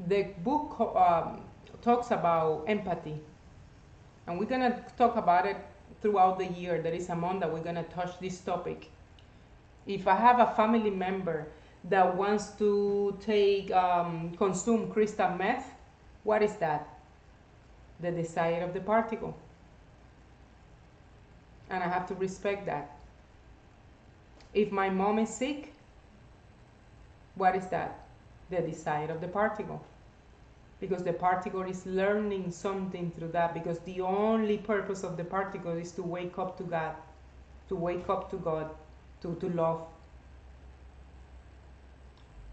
The book talks about empathy, and we're going to talk about it throughout the year. There is a month that we're going to touch this topic. If I have a family member that wants to consume crystal meth, what is that? The desire of the particle. And I have to respect that. If my mom is sick, what is that? The desire of the particle. Because the particle is learning something through that, because the only purpose of the particle is to wake up to God, to wake up to God, to love,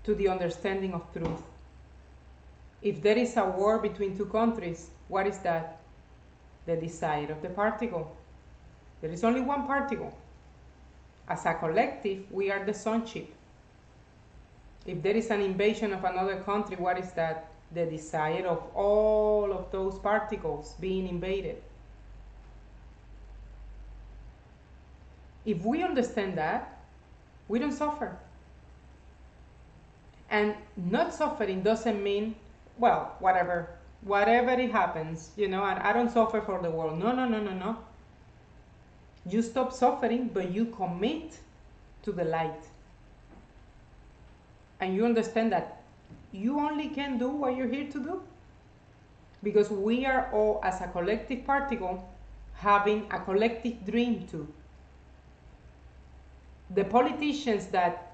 to the understanding of truth. If there is a war between two countries, what is that? The desire of the particle. There is only one particle. As a collective, we are the sonship. If there is an invasion of another country, what is that? The desire of all of those particles being invaded. If we understand that, we don't suffer. And not suffering doesn't mean, well, whatever it happens, and I don't suffer for the world. No. You stop suffering, but you commit to the light. And you understand that you only can do what you're here to do. Because we are all, as a collective particle, having a collective dream too. The politicians that,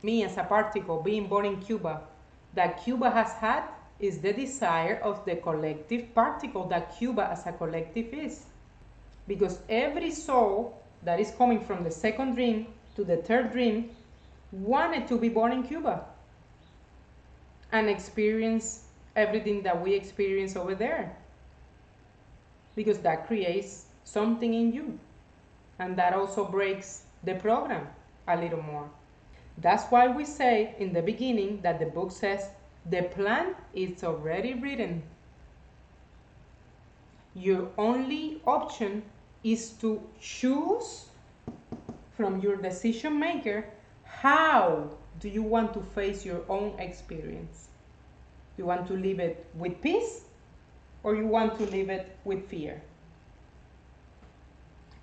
me as a particle, being born in Cuba, that Cuba has had is the desire of the collective particle that Cuba as a collective is. Because every soul that is coming from the second dream to the third dream wanted to be born in Cuba and experience everything that we experience over there. Because that creates something in you. And that also breaks the program a little more. That's why we say in the beginning that the book says the plan is already written. Your only option is to choose from your decision maker how do you want to face your own experience. You want to live it with peace or you want to live it with fear?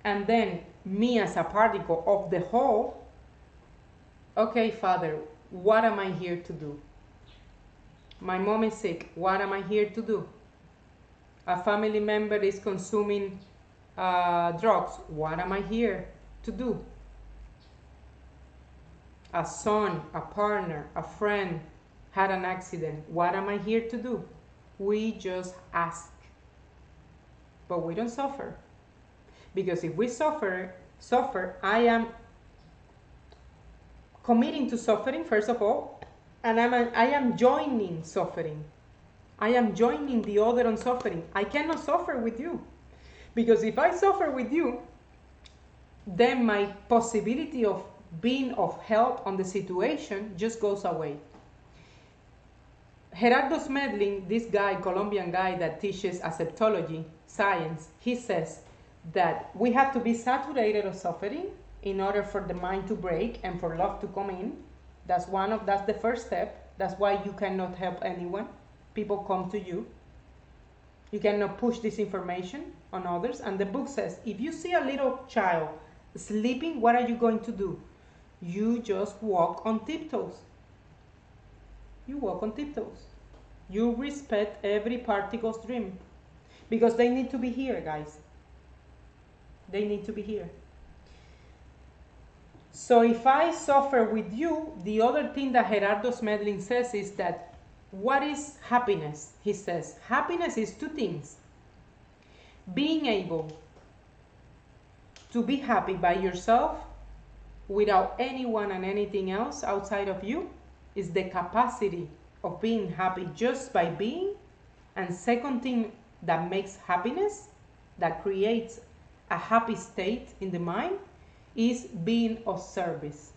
And then me as a particle of the whole, okay, Father, what am I here to do? My mom is sick. What am I here to do? A family member is consuming drugs. What am I here to do? A son, a partner, a friend had an accident. What am I here to do? We just ask. But we don't suffer. Because if we suffer, I am committing to suffering, first of all, and I am joining suffering. I am joining the other on suffering. I cannot suffer with you. Because if I suffer with you, then my possibility of being of help on the situation just goes away. Gerardo Smedlin, this guy, Colombian guy that teaches aceptology, science, he says that we have to be saturated of suffering in order for the mind to break and for love to come in. That's the first step. That's why you cannot help anyone. People come to you. You cannot push this information on others. And the book says, if you see a little child sleeping, what are you going to do? You just walk on tiptoes. You walk on tiptoes. You respect every particle's dream. Because they need to be here, guys. They need to be here. So if I suffer with you, the other thing that Gerardo Smedlin says is that, what is happiness? He says, happiness is two things. Being able to be happy by yourself without anyone and anything else outside of you is the capacity of being happy just by being. And second thing that makes happiness, that creates a happy state in the mind, is being of service.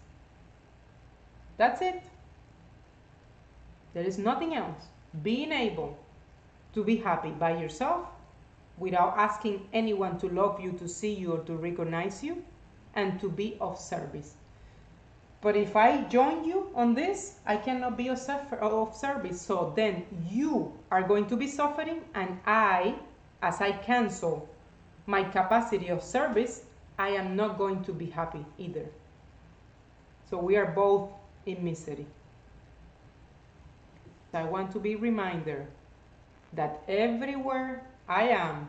That's it. There is nothing else. Being able to be happy by yourself without asking anyone to love you, to see you, or to recognize you, and to be of service. But if I join you on this, I cannot be of service. So then you are going to be suffering, and I, as I cancel my capacity of service, I am not going to be happy either. So we are both in misery. I want to be reminded that everywhere I am,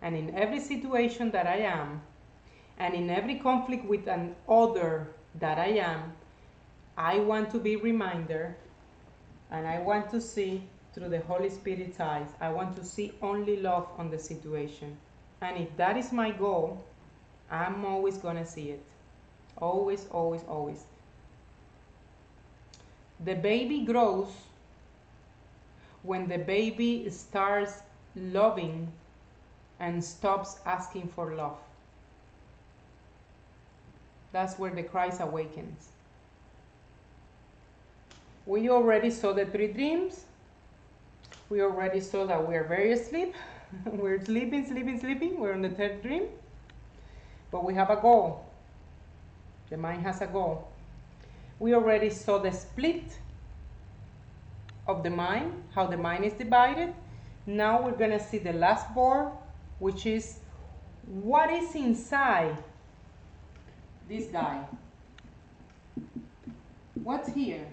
and in every situation that I am, and in every conflict with an other that I am, I want to be reminded, and I want to see through the Holy Spirit's eyes. I want to see only love on the situation. And if that is my goal, I'm always going to see it. Always, always, always. The baby grows when the baby starts loving and stops asking for love. That's where the Christ awakens. We already saw the 3 dreams. We already saw that we are very asleep. We're sleeping. We're on the 3rd dream. But we have a goal. The mind has a goal. We already saw the split of the mind, how the mind is divided. Now we're going to see the last board, which is what is inside this guy. What's here?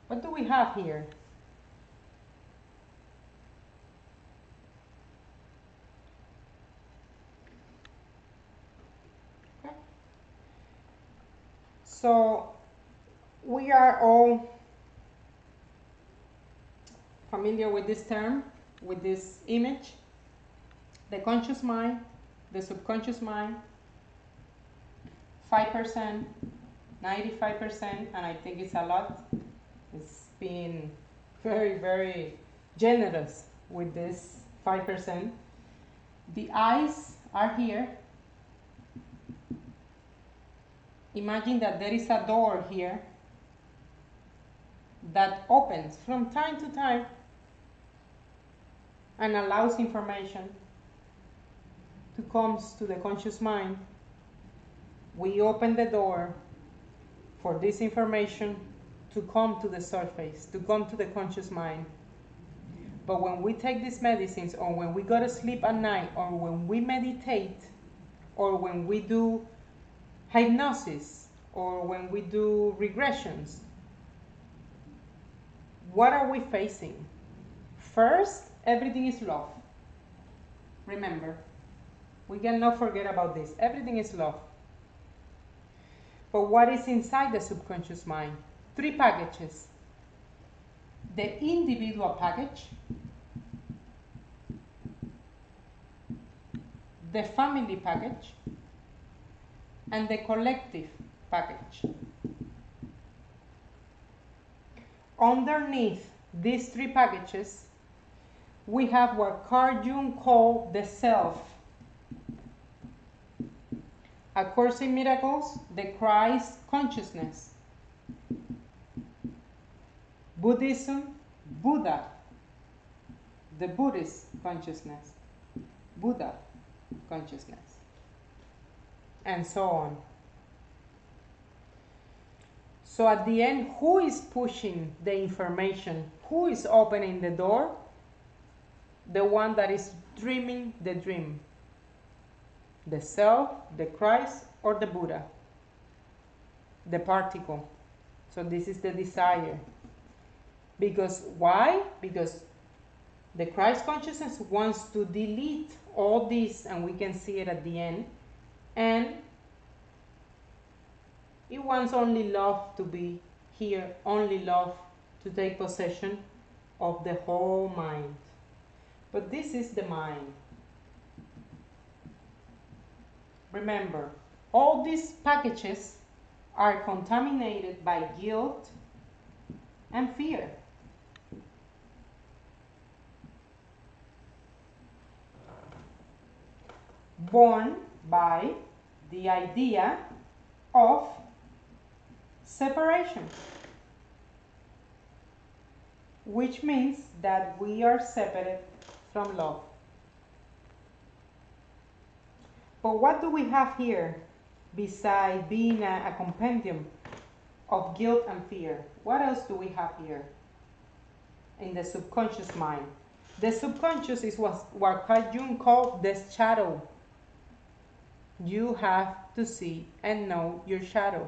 What do we have here? Okay. So we are all familiar with this term, with this image. The conscious mind, the subconscious mind, 5%, 95%, and I think it's a lot. It's been very, very generous with this 5%. The eyes are here. Imagine that there is a door here that opens from time to time and allows information to come to the conscious mind. We open the door for this information to come to the surface, to come to the conscious mind. But when we take these medicines, or when we go to sleep at night, or when we meditate, or when we do hypnosis, or when we do regressions, what are we facing? First, everything is love. Remember, we cannot forget about this. Everything is love. But what is inside the subconscious mind? 3 packages. The individual package, the family package, and the collective package. Underneath these 3 packages, we have what Carl Jung called the self. A Course in Miracles, the Christ consciousness. Buddhism, Buddha, the Buddhist consciousness, Buddha consciousness, and so on. So at the end, who is pushing the information? Who is opening the door? The one that is dreaming the dream. The self, the Christ, or the Buddha? The particle. So this is the desire. Because why? Because the Christ consciousness wants to delete all this, and we can see it at the end, and it wants only love to be here, only love to take possession of the whole mind. But this is the mind. Remember, all these packages are contaminated by guilt and fear. Born by the idea of separation, which means that we are separate from love. But what do we have here besides being a compendium of guilt and fear. What else do we have here in the subconscious mind? The subconscious is what Carl Jung called the shadow. You have to see and know your shadow.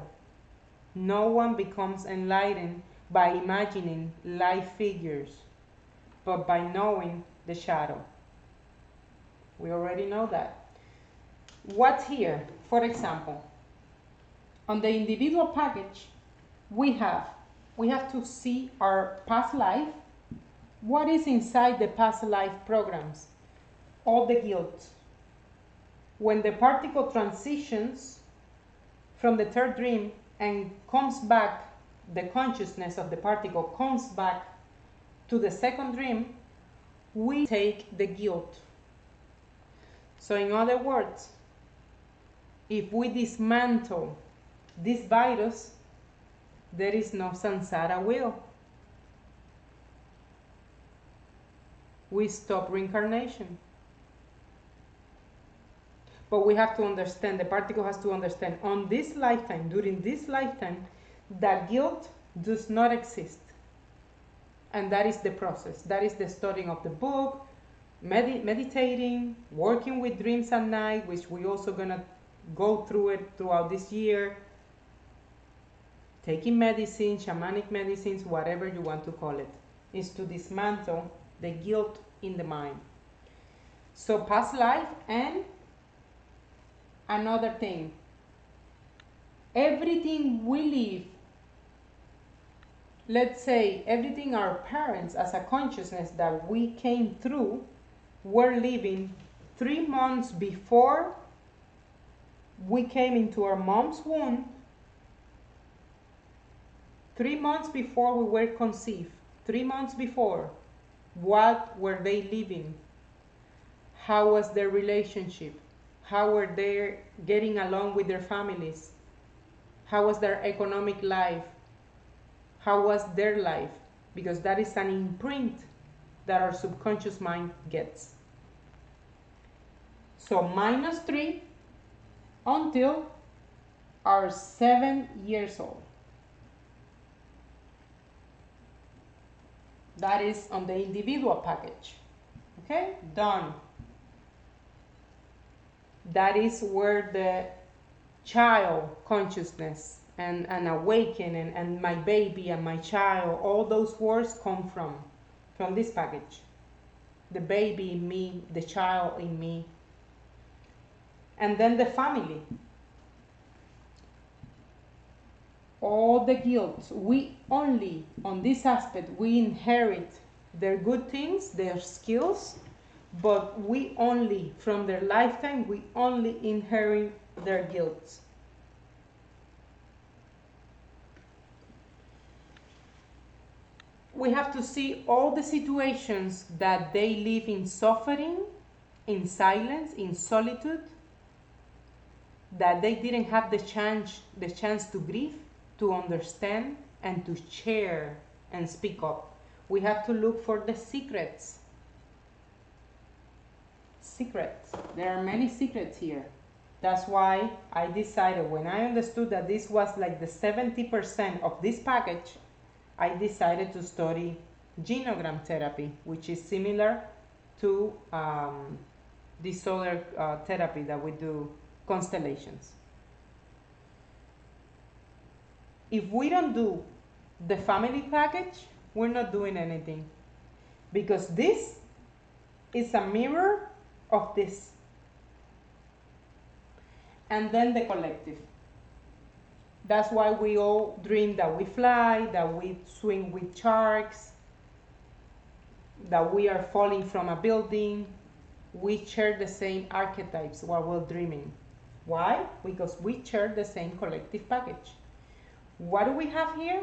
No one becomes enlightened by imagining life figures, but by knowing the shadow. We already know that. What's here? For example, on the individual package, we have to see our past life. What is inside the past life programs? All the guilt. When the particle transitions from the third dream and comes back, the consciousness of the particle comes back to the second dream, we take the guilt. So in other words, if we dismantle this virus, there is no samsara wheel. We stop reincarnation. But we have to understand, the particle has to understand, on this lifetime, during this lifetime, that guilt does not exist. And that is the process. That is the studying of the book, meditating, working with dreams at night, which we're also going to go through it throughout this year, taking medicine, shamanic medicines, whatever you want to call it, is to dismantle the guilt in the mind. So past life. And another thing, everything we live, let's say everything our parents as a consciousness that we came through were living 3 months before we came into our mom's womb, 3 months before we were conceived, 3 months before, what were they living? How was their relationship? How were they getting along with their families? How was their economic life? How was their life? Because that is an imprint that our subconscious mind gets. So -3 until are 7 years old. That is on the individual package. Okay, done. That is where the child consciousness and awakening and my baby and my child, all those words come from this package. The baby in me, the child in me. And then the family. All the guilt, we only, on this aspect, we inherit their good things, their skills, but we only, from their lifetime, we only inherit their guilt. We have to see all the situations that they live in suffering, in silence, in solitude, that they didn't have the chance to grieve, to understand, and to share and speak up. We have to look for the secrets. Secrets. There are many secrets here. That's why I decided, when I understood that this was like the 70% of this package, I decided to study genogram therapy, which is similar to this other therapy that we do, constellations. If we don't do the family package, we're not doing anything, because this is a mirror of this. And then the collective. That's why we all dream that we fly, that we swim with sharks, that we are falling from a building. We share the same archetypes while we're dreaming. Why? Because we share the same collective package. What do we have here?